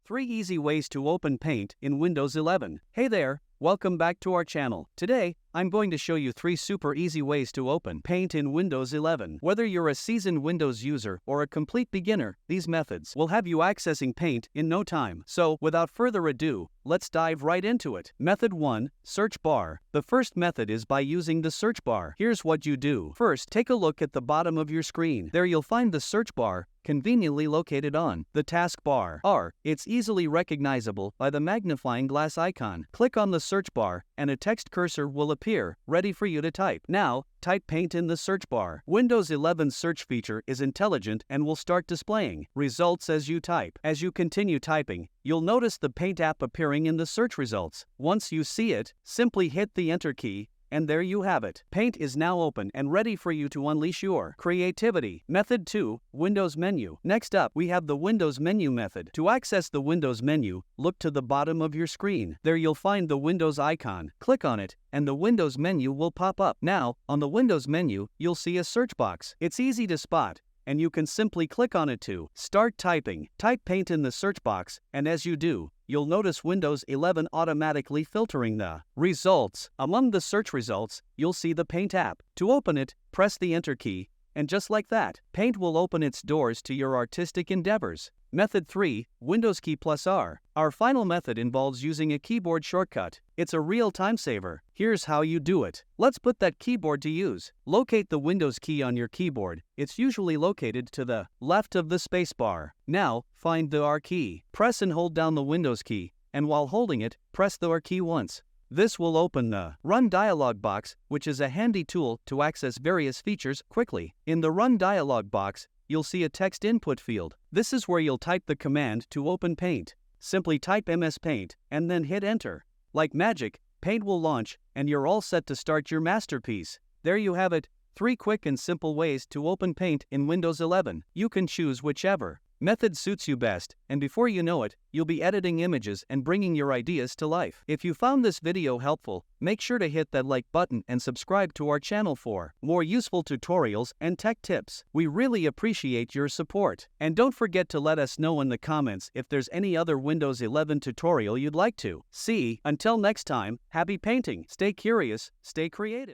3 easy ways to open Paint in Windows 11. Hey there, welcome back to our channel. Today, I'm going to show you 3 super easy ways to open Paint in Windows 11. Whether you're a seasoned Windows user or a complete beginner, these methods will have you accessing Paint in no time. So, without further ado, let's dive right into it. Method 1. Search bar. The first method is by using the search bar. Here's what you do. First, take a look at the bottom of your screen. There you'll find the search bar, conveniently located on the taskbar. It's easily recognizable by the magnifying glass icon. Click on the search bar, and a text cursor will appear, ready for you to type. Now, type Paint in the search bar. Windows 11's search feature is intelligent and will start displaying results as you type. As you continue typing, you'll notice the Paint app appearing in the search results. Once you see it, simply hit the Enter key, and there you have it. Paint is now open and ready for you to unleash your creativity. Method 2. Windows menu. Next up, we have the Windows menu method. To access the Windows menu, look to the bottom of your screen. There you'll find the Windows icon. Click on it, and the Windows menu will pop up. Now, on the Windows menu, you'll see a search box. It's easy to spot, and you can simply click on it to start typing. Type Paint in the search box, and as you do, you'll notice Windows 11 automatically filtering the results. Among the search results, you'll see the Paint app. To open it, press the Enter key, and just like that, Paint will open its doors to your artistic endeavors. Method 3. Windows key plus R. Our final method involves using a keyboard shortcut. It's a real time saver. Here's how you do it. Let's put that keyboard to use. Locate the Windows key on your keyboard. It's usually located to the left of the spacebar. Now, find the R key. Press and hold down the Windows key, and while holding it, press the R key once. This will open the Run dialog box, which is a handy tool to access various features quickly. In the Run dialog box, you'll see a text input field. This is where you'll type the command to open Paint. Simply type MS Paint, and then hit Enter. Like magic, Paint will launch, and you're all set to start your masterpiece. There you have it, 3 quick and simple ways to open Paint in Windows 11. You can choose whichever method suits you best, and before you know it, you'll be editing images and bringing your ideas to life. If you found this video helpful, make sure to hit that like button and subscribe to our channel for more useful tutorials and tech tips. We really appreciate your support. And don't forget to let us know in the comments if there's any other Windows 11 tutorial you'd like to see. Until next time, happy painting, stay curious, stay creative.